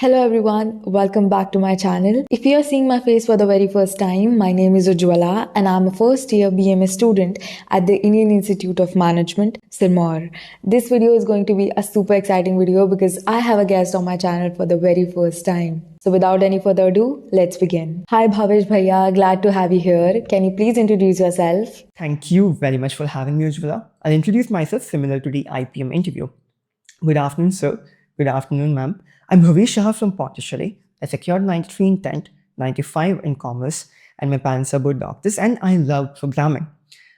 Hello everyone, welcome back to my channel. If you are seeing my face for the very first time, my name is Ujwala and I'm a first year BMS student at the Indian Institute of Management, Sirmaur. This video is going to be a super exciting video because I have a guest on my channel for the very first time. So without any further ado, let's begin. Hi Bhavesh Bhaiya, glad to have you here. Can you please introduce yourself? Thank you very much for having me, Ujjwala. I'll introduce myself similar to the IPM interview. Good afternoon, sir. Good afternoon, ma'am. I'm Bhavesh Shah from Pondicherry. I secured 93 in 10th, 95 in commerce, and my parents are both doctors, and I love programming.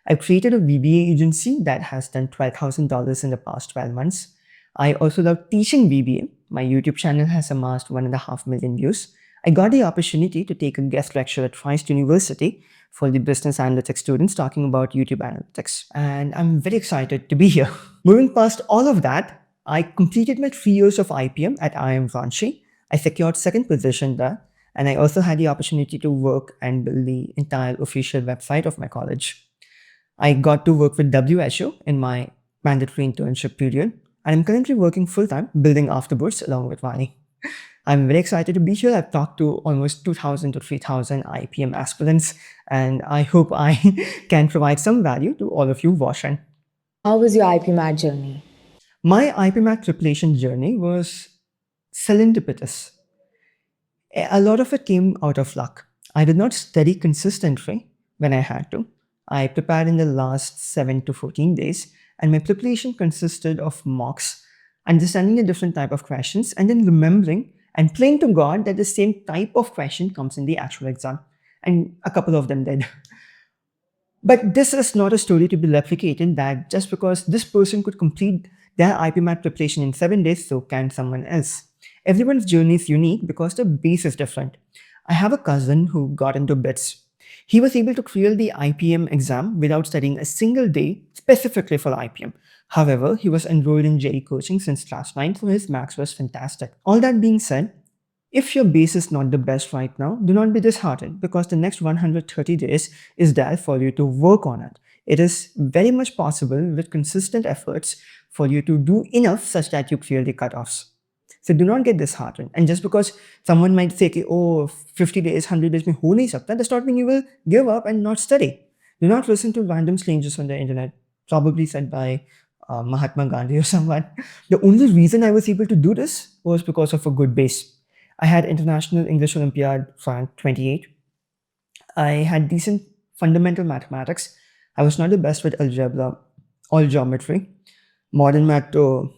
I've created a VBA agency that has done $12,000 in the past 12 months. I also love teaching VBA. My YouTube channel has amassed 1.5 million views. I got the opportunity to take a guest lecture at Christ University for the business analytics students talking about YouTube analytics. And I'm very excited to be here. Moving past all of that, I completed my 3 years of IPM at IIM Ranchi. I secured second position there, and I also had the opportunity to work and build the entire official website of my college. I got to work with WHO in my mandatory internship period, and I'm currently working full-time building afterwards along with Vani. I'm very excited to be here. I've talked to almost 2,000 to 3,000 IPM aspirants, and I hope I can provide some value to all of you watching. How was your IP Mat journey? My IPMAT preparation journey was serendipitous. A lot of it came out of luck. I did not study consistently when I had to. I prepared in the last 7 to 14 days, and my preparation consisted of mocks, understanding the different type of questions, and then remembering and praying to God that the same type of question comes in the actual exam. And a couple of them did. But this is not a story to be replicated that just because this person could complete their IPMAT preparation in 7 days, so can someone else. Everyone's journey is unique because the base is different. I have a cousin who got into bits. He was able to clear the IPM exam without studying a single day specifically for IPM. However, he was enrolled in JEE coaching since class 9, so his marks was fantastic. All that being said, if your base is not the best right now, do not be disheartened because the next 130 days is there for you to work on it. It is very much possible with consistent efforts for you to do enough such that you clear the cutoffs. So do not get disheartened. And just because someone might say, "Ki, oh, 50 days, 100 days, mein ho nahi sakta," does not mean you will give up and not study. Do not listen to random strangers on the internet, probably said by Mahatma Gandhi or someone. The only reason I was able to do this was because of a good base. I had International English Olympiad rank 28. I had decent fundamental mathematics. I was not the best with algebra or geometry. Modern math to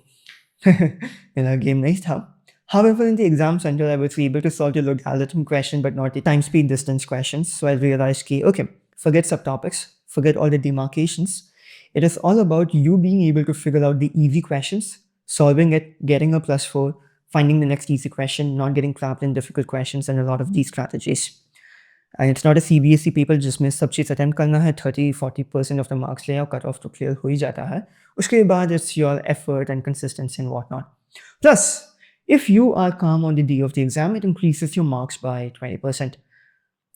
game nahi tha. However, in the exam center, I was able to solve the logarithm question, but not the time speed distance questions. So I realized, okay, forget subtopics, forget all the demarcations. It is all about you being able to figure out the easy questions, solving it, getting a +4, finding the next easy question, not getting trapped in difficult questions, and a lot of these strategies. And it's not a CBSE paper जिसमें सब चीज़ attempt करना है 30-40% of the marks ले आओ cut off तो clear हो ही जाता है उसके बाद it's your effort and consistency and whatnot. Plus, if you are calm on the day of the exam, it increases your marks by 20%.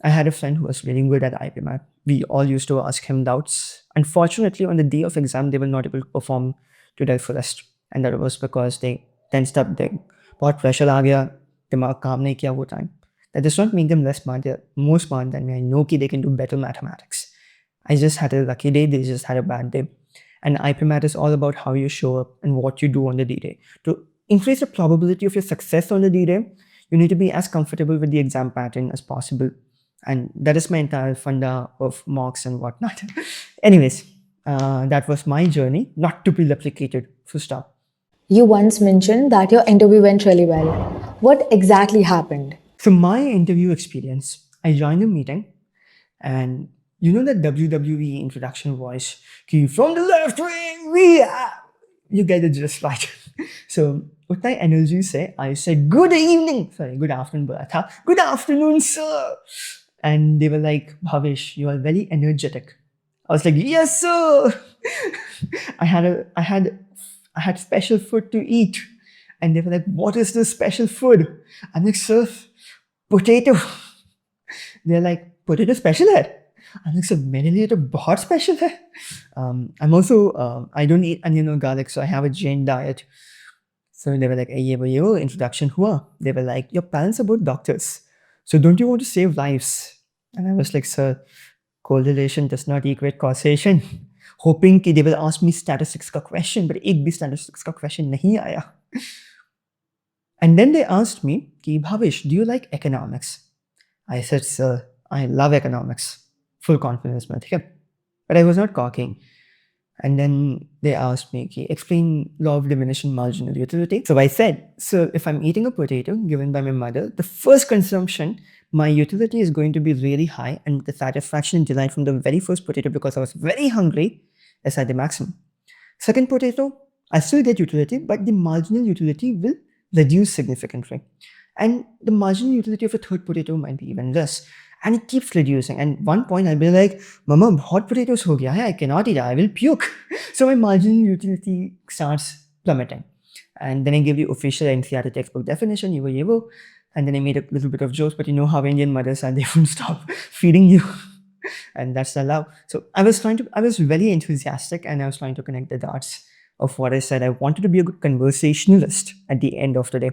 I had a friend who was really good at IPMAT. We all used to ask him doubts. Unfortunately, on the day of exam, they were not able to perform to their fullest. And that was because they tensed up, they बहुत pressure आ गया, दिमाग काम नहीं किया वो time. That does not make them less smart. They're more smart than me. I know they can do better mathematics. I just had a lucky day. They just had a bad day. And IPMAT is all about how you show up and what you do on the D-Day. To increase the probability of your success on the D-Day, you need to be as comfortable with the exam pattern as possible. And that is my entire funda of mocks and whatnot. Anyways, that was my journey, not to be replicated. Full stop. You once mentioned that your interview went really well. What exactly happened? So my interview experience, I joined a meeting and you know that WWE introduction voice, "Ki from the left wing, we are," you get it just right. So with my energy say, I said, good afternoon, bola tha. Good afternoon, sir. And they were like, Bhavesh, you are very energetic. I was like, yes, sir. I had special food to eat. And they were like, what is this special food? I'm like, sir, potato. They're like, potato special है? I'm like, sir, मेरे लिए तो बहुत special है. I'm also, I don't eat onion or garlic, so I have a Jain diet. So they were like, "Hey, yo, introduction hua." They were like, "Your parents are both doctors. So don't you want to save lives?" And I was like, "Sir, correlation does not equate causation." Hoping कि they will ask me statistics का question, but एक भी statistics का question नहीं आया. And then they asked me, कि Bhavish, do you like economics? I said, "Sir, I love economics." Full confidence में, ठीक है? But I was not cocking. And then they asked me, "Ki, explain law of diminishing marginal utility." So I said, "So if I'm eating a potato given by my mother, the first consumption, my utility is going to be really high, and the satisfaction derived from the very first potato because I was very hungry is at the maximum. Second potato, I still get utility, but the marginal utility will reduce significantly. And the marginal utility of a third potato might be even less. And it keeps reducing. And one point I'll be like, Mama, hot potatoes ho gaya hai, I cannot eat, I will puke." So my marginal utility starts plummeting. And then I give you official NCERT textbook definition, yevo. And then I made a little bit of jokes, but you know how Indian mothers are, they won't stop feeding you. And that's allowed. So I was very enthusiastic, and I was trying to connect the dots of what I said. I wanted to be a good conversationalist at the end of the day.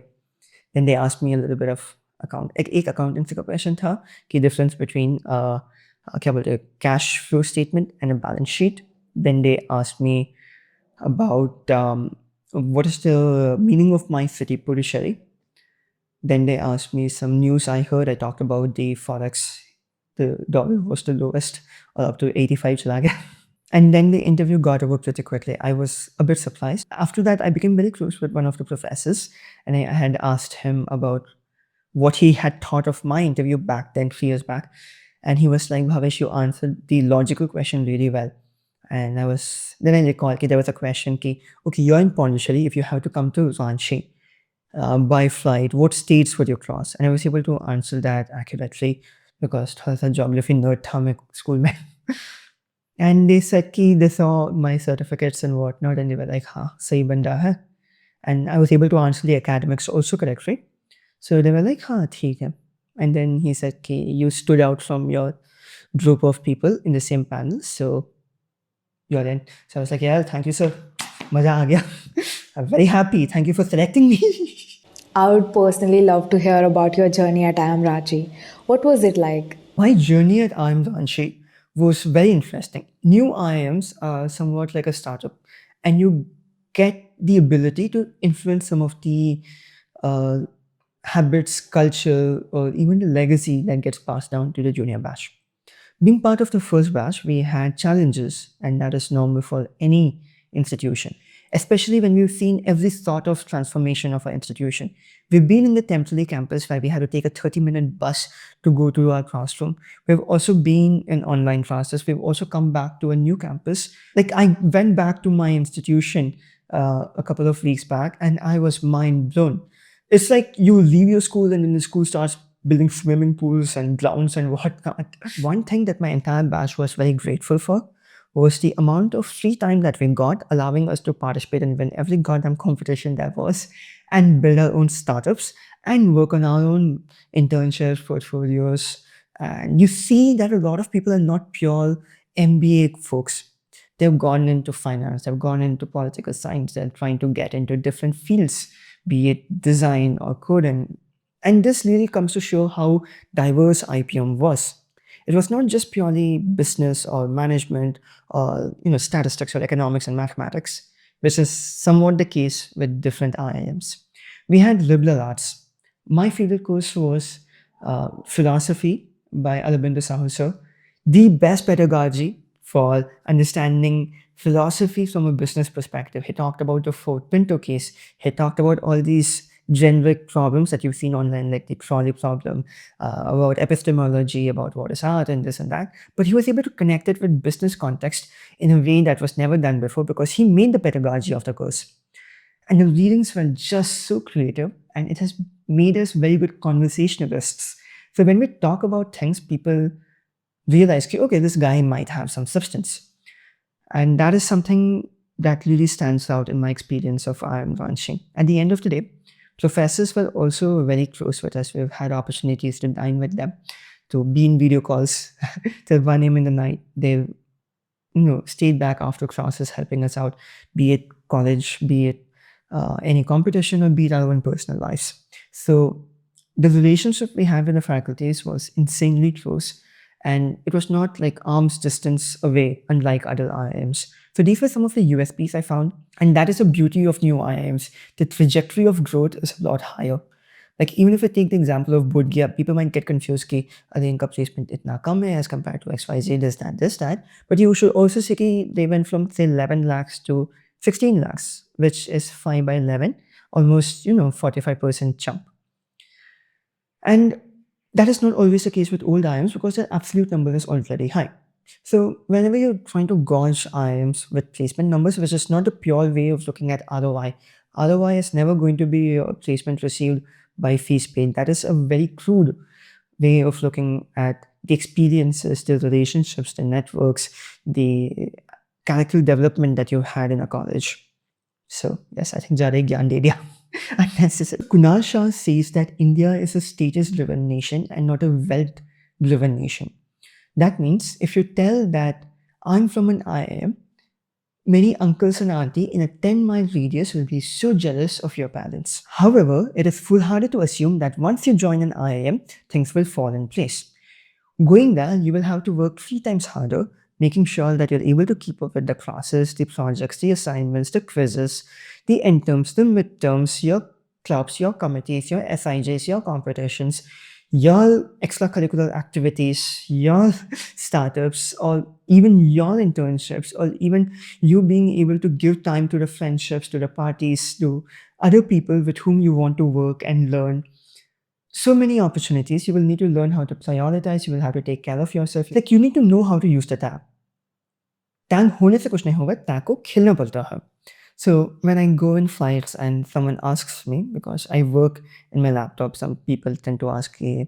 Then they asked me a little bit of एक accountancy का question था कि difference between क्या बोलते हैं cash flow statement and a balance sheet. Then they asked me about what is the meaning of my city Puducherry. Then they asked me some news I heard. I talked about the forex. The dollar was the lowest, up to 85 chala gaya. And then the interview got over pretty quickly. I was a bit surprised. After that, I became very close with one of the professors, and I had asked him about what he had thought of my interview back then, 3 years back. And he was like, "Bhavesh, you answered the logical question really well." And then I recalled there was a question, okay, you're in Pondicherry, if you have to come to Ranchi by flight, what states would you cross? And I was able to answer that accurately because thoda sa geography nerd tha main school mein. And they said they saw my certificates and whatnot, and they were like, "Ha, sahi banda hai." And I was able to answer the academics also correctly. So they were like, "Ha, theek hai." And then he said, "You stood out from your group of people in the same panel, so you're in." So I was like, "Yeah, thank you, sir. Maza aa gaya." I'm very happy. Thank you for selecting me. I would personally love to hear about your journey at IIM Ranchi. What was it like? My journey at IIM Ranchi was very interesting. New IIMs are somewhat like a startup, and you get the ability to influence some of the uh, habits, culture, or even the legacy that gets passed down to the junior batch. Being part of the first batch, we had challenges, and that is normal for any institution, especially when we've seen every sort of transformation of our institution. We've been in the Templey campus where we had to take a 30-minute bus to go to our classroom. We've also been in online classes. We've also come back to a new campus. Like I went back to my institution a couple of weeks back, and I was mind blown. It's like you leave your school and then the school starts building swimming pools and grounds and whatnot. One thing that my entire batch was very grateful for was the amount of free time that we got, allowing us to participate and win every goddamn competition there was, and build our own startups and work on our own internships, portfolios. And you see that a lot of people are not pure MBA folks. They've gone into finance, they've gone into political science, they're trying to get into different fields, be it design or coding. And this really comes to show how diverse IPM was. It was not just purely business or management or statistics or economics and mathematics, which is somewhat the case with different IIMs. We had liberal arts. My favorite course was philosophy by Aurobindo Sahu sir, the best pedagogy for understanding philosophy from a business perspective. He talked about the Ford Pinto case. He talked about all these generic problems that you've seen online, like the trolley problem, about epistemology, about what is art and this and that. But he was able to connect it with business context in a way that was never done before because he made the pedagogy of the course. And the readings were just so creative, and it has made us very good conversationalists. So when we talk about things, people realize, okay, this guy might have some substance. And that is something that really stands out in my experience of IIM Ranchi. At the end of the day, professors were also very close with us. We've had opportunities to dine with them, to be in video calls till 1 a.m. in the night. They stayed back after classes helping us out, be it college, be it any competition or beat our own personal lives. So the relationship we had with the faculties was insanely close, and it was not like arm's distance away, unlike other IIMs. So these were some of the USPs I found, and that is the beauty of new IIMs. The trajectory of growth is a lot higher. Like even if I take the example of Bodh Gaya, people might get confused कि अरे इनका placement इतना कम है as compared to XYZ, this, that. But you should also see कि they went from say 11 lakhs to 16 lakhs, which is 5 by 11, almost 45% jump. And that is not always the case with old IIMs because the absolute number is already high. So whenever you're trying to gauge IIMs with placement numbers, which is not a pure way of looking at ROI, ROI is never going to be a placement received by fees paid. That is a very crude way of looking at the experiences, the relationships, the networks, the character development that you had in a college. So yes, I think Jare Gyan de diya. Unnecessary. Kunal Shah says that India is a status-driven nation and not a wealth-driven nation. That means if you tell that I'm from an IIM, many uncles and auntie in a 10-mile radius will be so jealous of your parents. However, it is foolhardy to assume that once you join an IIM, things will fall in place. Going there, you will have to work 3 times harder, making sure that you're able to keep up with the classes, the projects, the assignments, the quizzes, the midterms, the midterms, your clubs, your committees, your SIJs, your competitions, your extracurricular activities, your startups, or even your internships, or even you being able to give time to the friendships, to the parties, to other people with whom you want to work and learn. So many opportunities. You will need to learn how to prioritize. You will have to take care of yourself. Like you need to know how to use the tab. Tag होने से कुछ नहीं होगा, tag को खिलना पड़ता है. So when I go in flights and someone asks me, because I work in my laptop, some people tend to ask me,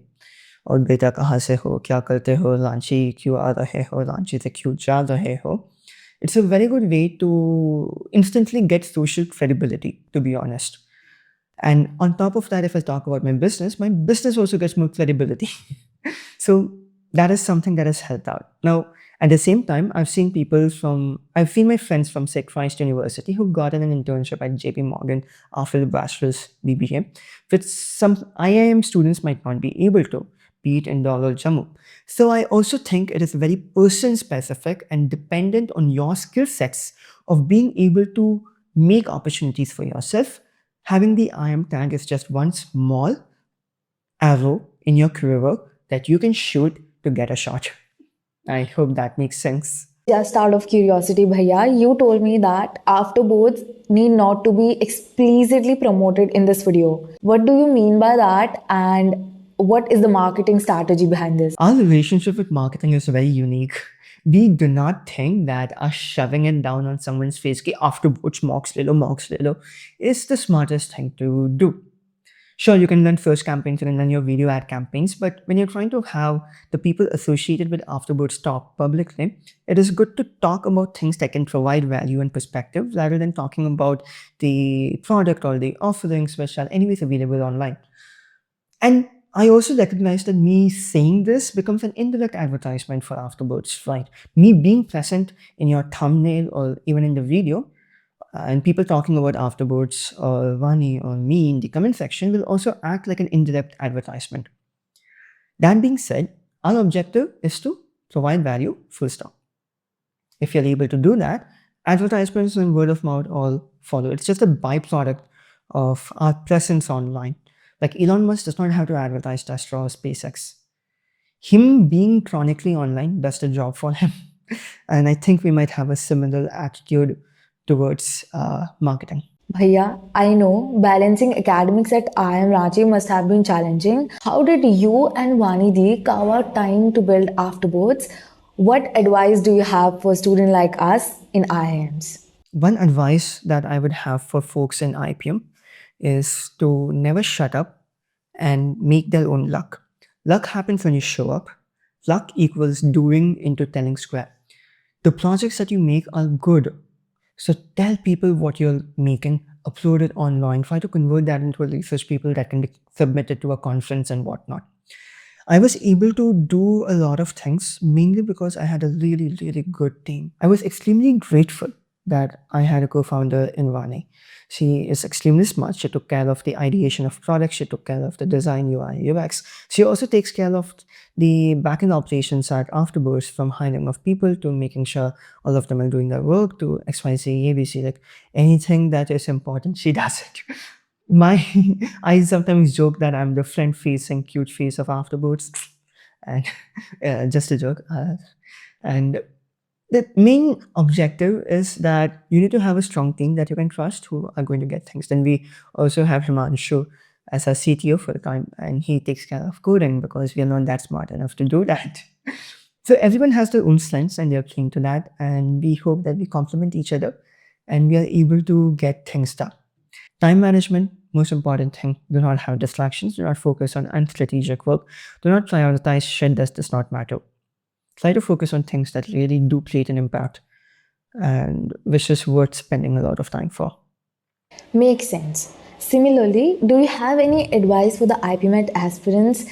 और बेटा कहाँ से हो, क्या करते हो, रांची क्यों आ रहे हो, रांची से क्यों जा रहे हो. It's a very good way to instantly get social credibility, to be honest. And on top of that, if I talk about my business also gets more credibility. So that is something that has helped out. Now, at the same time, I've seen my friends from say Christ University who got an internship at JP Morgan after the bachelor's BBA, which some IIM students might not be able to, be it Indore or Jammu. So I also think it is very person specific and dependent on your skill sets of being able to make opportunities for yourself. Having the IIM tag is just one small arrow in your quiver that you can shoot to get a shot. I hope that makes sense. Just out of curiosity, Bhaiya, you told me that afterboards need not to be explicitly promoted in this video. What do you mean by that? And what is the marketing strategy behind this? Our relationship with marketing is very unique. We do not think that us shoving it down on someone's face, ki afterboards mocks lelo, is the smartest thing to do. Sure, you can run search campaigns, you can run your video ad campaigns, but when you're trying to have the people associated with afterboards talk publicly, it is good to talk about things that can provide value and perspective rather than talking about the product or the offerings which are anyways available online. And I also recognize that me saying this becomes an indirect advertisement for afterboards, right? Me being present in your thumbnail or even in the video, and people talking about afterboards or Vani or me in the comment section will also act like an indirect advertisement. That being said, our objective is to provide value, full stop. If you're able to do that, advertisements and word of mouth all follow. It's just a byproduct of our presence online. Like Elon Musk does not have to advertise Tesla or SpaceX. Him being chronically online does the job for him. And I think we might have a similar attitude towards marketing. Bhaiya, I know balancing academics at IIM Ranchi must have been challenging. How did you and Vanidhi carve out time to build afterboards? What advice do you have for students like us in IIMs? One advice that I would have for folks in IPM is to never shut up and make their own luck. Luck happens when you show up. Luck equals doing into telling square. The projects that you make are good. So tell people what you're making, upload it online, try to convert that into a research paper that can be submitted to a conference and whatnot. I was able to do a lot of things mainly because I had a really, really good team. I was extremely grateful that I had a co-founder in Vani. She is extremely smart. She took care of the ideation of products. She took care of the design, UI, UX. She also takes care of the backend operations at Afterbirds, from hiring of people to making sure all of them are doing their work to XYZ, ABC, like anything that is important, she does it. My, I sometimes joke that I'm the front-facing cute face of Afterbirds, and just a joke. And the main objective is that you need to have a strong team that you can trust who are going to get things. Then we also have Himanshu as our CTO for the time, and he takes care of coding because we are not that smart enough to do that. So everyone has their own strengths and they're keen to that, and we hope that we complement each other and we are able to get things done. Time management, most important thing. Do not have distractions. Do not focus on unstrategic work. Do not prioritize shit that does not matter. Try to focus on things that really do create an impact and which is worth spending a lot of time for. Makes sense. Similarly, do you have any advice for the IPMET aspirants?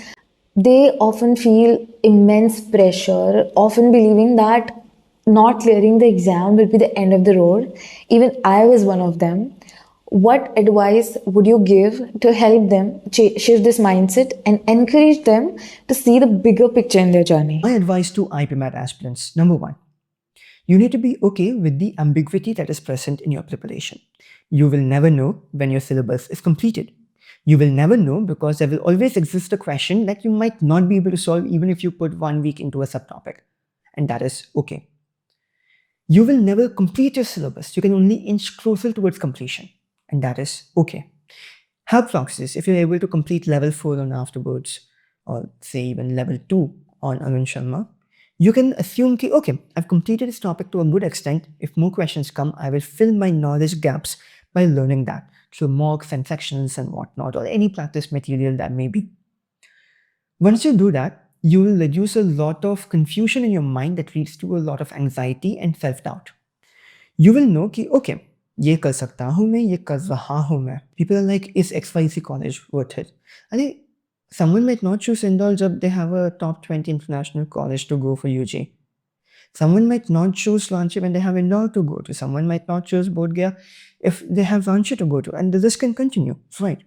They often feel immense pressure, often believing that not clearing the exam will be the end of the road. Even I was one of them. What advice would you give to help them shift this mindset and encourage them to see the bigger picture in their journey? My advice to IPMAT aspirants, number one, you need to be okay with the ambiguity that is present in your preparation. You will never know when your syllabus is completed. You will never know because there will always exist a question that you might not be able to solve even if you put 1 week into a subtopic. And that is okay. You will never complete your syllabus. You can only inch closer towards completion. And that is okay. Have proxies. If you're able to complete level 4 on Afterbirds, or say even level 2 on Arun Sharma, you can assume, okay, I've completed this topic to a good extent. If more questions come, I will fill my knowledge gaps by learning that through mocks and sections and whatnot, or any practice material that may be. Once you do that, you will reduce a lot of confusion in your mind that leads to a lot of anxiety and self-doubt. You will know कि okay, ये कर सकता हूँ मैं, ये कर रहा हूँ मैं. People are like, is XYZ college worth it? And someone might not choose Indore जब they have a top 20 international college to go for UG. Someone might not choose Ranchi when they have Indore to go to. Someone might not choose Bodh Gaya if they have Ranchi to go to. And this can continue, right?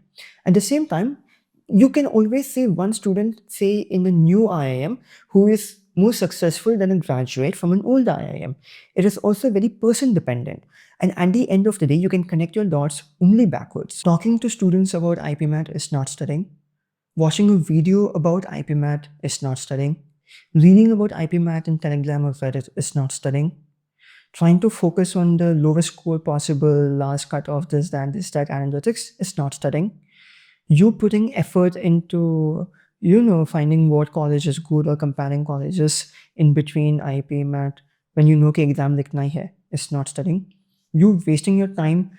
At the same time, you can always say one student, say in a new IIM, who is more successful than a graduate from an old IIM. It is also very person dependent. And at the end of the day, you can connect your dots only backwards. Talking to students about IPMAT is not studying. Watching a video about IPMAT is not studying. Reading about IPMAT in Telegram or Reddit is not studying. Trying to focus on the lowest score possible, last cut of this, that analytics is not studying. You putting effort into, finding what college is good or comparing colleges in between IPMAT when you know कि exam लिखना ही है, is not studying. You wasting your time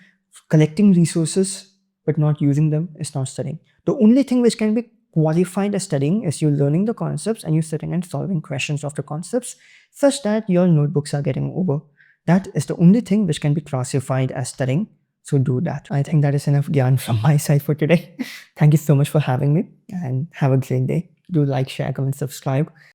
collecting resources but not using them is not studying. The only thing which can be qualified as studying is you learning the concepts and you sitting and solving questions of the concepts such that your notebooks are getting over. That is the only thing which can be classified as studying. So do that. I think that is enough gyan from my side for today. Thank you so much for having me and have a great day. Do like, share, comment, subscribe.